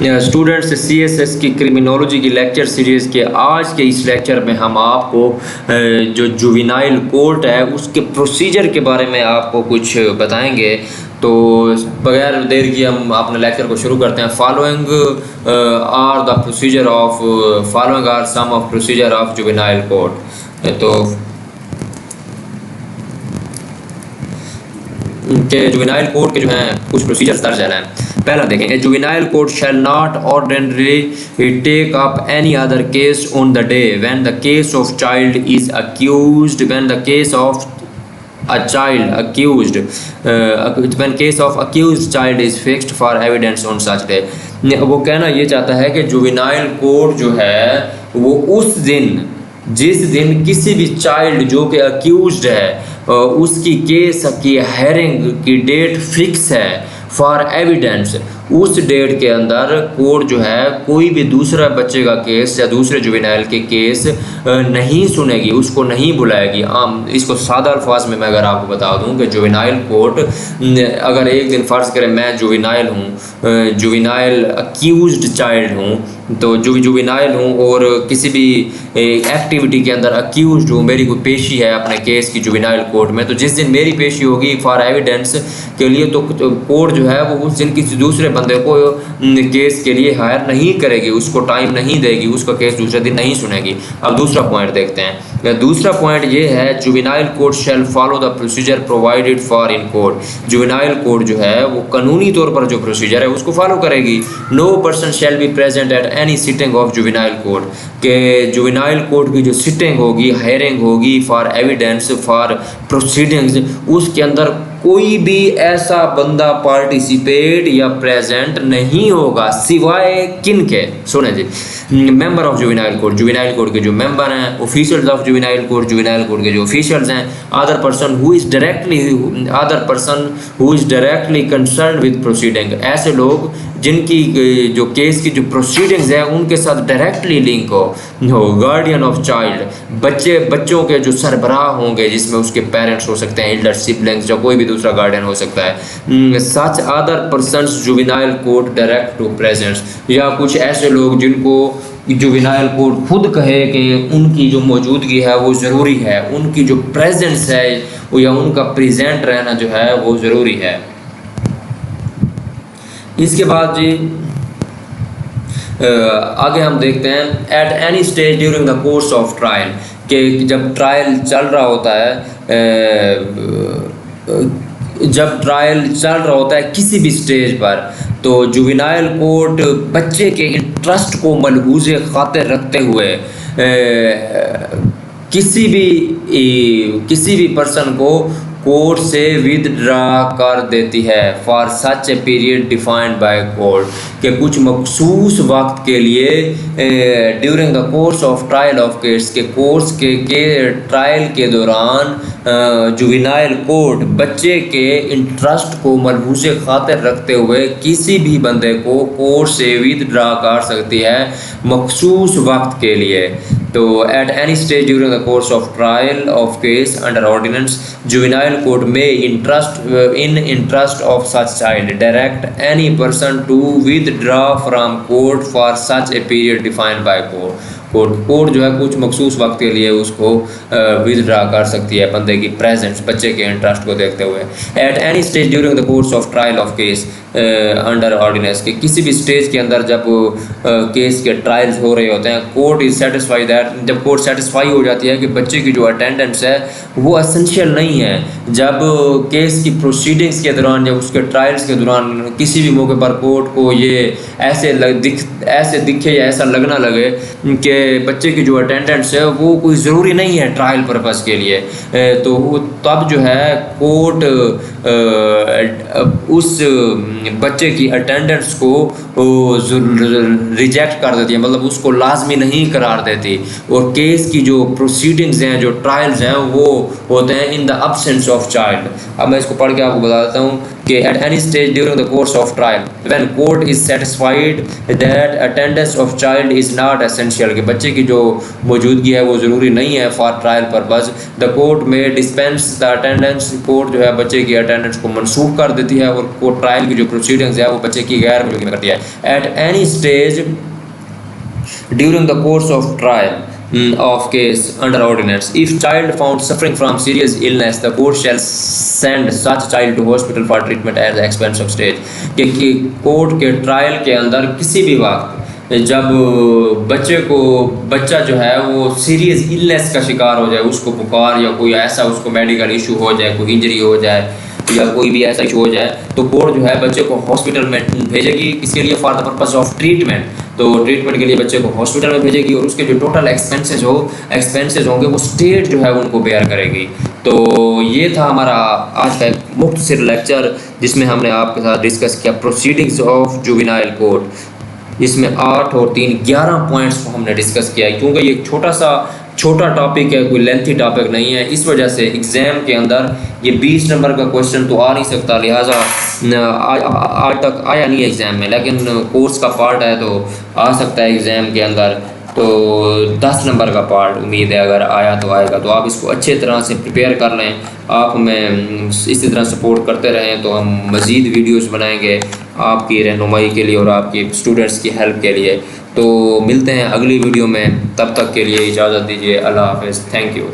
Students, CSS की criminology की lecture series के आज के इस लेक्चर में हम आपको जो जुवेनाइल कोर्ट है उसके प्रोसीजर के बारे में आपको कुछ बताएंगे। तो बगैर देर की हम अपने लेक्चर को शुरू करते हैं। Following are some of procedure of juvenile court. तो जुवेनाइल कोर्ट के जो हैं कुछ प्रोसीजर्स दर्ज हैं। पहला देखें, a juvenile court shall not ordinary take up any other case on the day when the case of child is accused when the case of a child accused when case of accused child is fixed for evidence on such day। वो कहना ये चाहता है कि juvenile court जो है वो उस दिन जिस दिन किसी भी चाइल्ड जो कि अक्यूज्ड है उसकी केस की हेयरिंग की डेट फिक्स है फॉर एविडेंस, उस डेट के अंदर कोर्ट जो है कोई भी दूसरा बच्चे का केस या दूसरे जुवेनाइल के केस नहीं सुनेगी, उसको नहीं बुलाएगी। इसको सादा अल्फाज में मैं अगर आपको बता दूं कि जुवेनाइल कोर्ट अगर एक दिन फ़र्ज़ करें मैं जुवेनाइल हूँ, जुवेनाइल अक्यूज्ड चाइल्ड हूँ, तो जुवेनाइल हूँ और किसी भी एक्टिविटी के अंदर अक्यूज्ड हूँ, मेरी कोई पेशी है अपने केस की जुवेनाइल कोर्ट में, तो जिस दिन मेरी पेशी होगी फॉर एविडेंस के लिए तो कोर्ट जो है वो उस दिन किसी दूसरे बंदे को केस के लिए हायर नहीं करेगी, उसको टाइम नहीं देगी, उसका केस दूसरे दिन नहीं सुनेगी। अब दूसरा पॉइंट देखते हैं। दूसरा पॉइंट ये है, juvenile court shell follow the procedure provided for in court. Juvenile court जो है वो कानूनी तौर पर जो प्रोसीजर है उसको फॉलो करेगी। No person shall be present at any sitting of juvenile court, के जुवेनाइल कोर्ट की जो सिटिंग होगी, हायरिंग होगी फॉर एविडेंस फॉर प्रोसीडिंग्स, उसके अंदर कोई भी ऐसा बंदा पार्टिसिपेट या प्रेजेंट नहीं होगा सिवाय किन के, सुने जी, member of juvenile court, juvenile court के जो मेंबर हैं, officials of juvenile court, juvenile court के जो ऑफिशियल्स हैं, other person who is directly concern with proceeding, ऐसे लोग जिनकी जो केस की जो प्रोसीडिंग्स है उनके साथ डायरेक्टली लिंक हो, गार्डियन ऑफ चाइल्ड, बच्चों के जो सरबराह होंगे जिसमें उसके पेरेंट्स हो सकते हैं, एल्डर सिबलिंग्स, या कोई भी दूसरा गार्डियन हो सकता है। Such other persons juvenile court direct to presence, या कुछ ऐसे लोग जिनको जुवेनाइल कोर्ट खुद कहे कि उनकी जो मौजूदगी है वो ज़रूरी है, उनकी जो प्रेजेंस है या उनका प्रेजेंट रहना जो है वो ज़रूरी है। इसके बाद जी आगे हम देखते हैं, eight any stage during the course of trial, कि जब ट्रायल चल रहा होता है किसी भी स्टेज पर, तो जुवेनाइल कोर्ट बच्चे के इंटरेस्ट को मलहूज़े खातिर रखते हुए किसी भी पर्सन को कोर्ट से विदड्रा कर देती है for such a period defined by court, के कुछ मखसूस वक्त के लिए during the course of trial of case, के कोर्स के ट्रायल के दौरान जुवेनाइल कोर्ट बच्चे के इंटरेस्ट को मलहूज़े खातिर रखते हुए किसी भी बंदे को कोर्ट से विदड्रा कर सकती है मखसूस वक्त के लिए। तो at any stage during the course of trial of case under ordinance, juvenile court में interest of such child direct any person to withdraw from court for such a period defined by court जो है कुछ मखसूस वक्त के लिए उसको withdraw कर सकती है बंदे की प्रेजेंस, बच्चे के इंटरेस्ट को देखते हुए। At any stage during the course of trial of case under ordinance, के किसी भी स्टेज के अंदर जब केस के ट्रायल्स हो रहे होते हैं, कोर्ट इज सेटिस्फाई दैट, जब कोर्ट सेटिस्फाई हो जाती है कि बच्चे की जो अटेंडेंस है वो एसेंशियल नहीं है, जब केस की प्रोसीडिंग्स के दौरान या उसके ट्रायल्स के दौरान किसी भी मौके पर कोर्ट को ये ऐसे दिखे या ऐसा लगना लगे कि बच्चे की जो अटेंडेंस है वो कोई ज़रूरी नहीं है ट्रायल पर्पज़ के लिए, तो तब जो है कोर्ट उस बच्चे की अटेंडेंस को रिजेक्ट कर देती है, मतलब उसको लाजमी नहीं करार देती, और केस की जो प्रोसीडिंग्स हैं, जो ट्रायल्स हैं, वो होते हैं in the absence of child. अब मैं इसको पढ़ के आपको बता देता हूँ कि at any stage during the course of trial when court is satisfied that attendance of child is not essential, कि बच्चे की जो मौजूदगी है वो ज़रूरी नहीं है for trial purpose, the court may dispense the attendance, court जो है बच्चे की अटेंडेंस को मनसूख कर देती है और कोर्ट ट्रायल की जो प्रोसीडिंग्स है वो बच्चे की गैर मौजूदगी में करती है। at any stage during the course of trial of case under ordinance, if child found suffering from serious illness, the court shall send such child to hospital for treatment at the expense of state, कि court के trial के अंदर किसी भी वक्त जब बच्चा जो है वो सीरियस इलनेस का शिकार हो जाए, उसको बुखार या कोई ऐसा उसको मेडिकल इशू हो जाए, कोई इंजरी हो जाए या कोई भी ऐसा इशू हो जाए, तो कोर्ट जो है बच्चे को हॉस्पिटल में भेजेगी। इसके लिए for the purpose of treatment, तो ट्रीटमेंट के लिए बच्चे को हॉस्पिटल में भेजेगी और उसके जो टोटल एक्सपेंसेस होंगे वो स्टेट जो है उनको बेयर करेगी। तो ये था हमारा आज का एक मुख्तसर लेक्चर जिसमें हमने आपके साथ डिस्कस किया प्रोसीडिंग्स ऑफ जुवेनाइल कोर्ट। इसमें 8 और 3 11 पॉइंट्स को हमने डिस्कस किया, क्योंकि ये छोटा टॉपिक है, कोई लेंथी टॉपिक नहीं है, इस वजह से एग्ज़ाम के अंदर ये 20 नंबर का क्वेश्चन तो आ नहीं सकता, लिहाजा आज तक आया नहीं है एग्ज़ाम में, लेकिन कोर्स का पार्ट है तो आ सकता है एग्ज़ाम के अंदर। तो 10 नंबर का पार्ट उम्मीद है अगर आया तो आएगा, तो आप इसको अच्छे तरह से प्रिपेयर कर लें। आप हमें इसी तरह सपोर्ट करते रहें तो हम मज़ीद वीडियोस बनाएंगे आपकी रहनुमाई के लिए और आपकी स्टूडेंट्स की हेल्प के लिए। तो मिलते हैं अगली वीडियो में, तब तक के लिए इजाज़त दीजिए। अल्लाह हाफ़िज़। Thank you.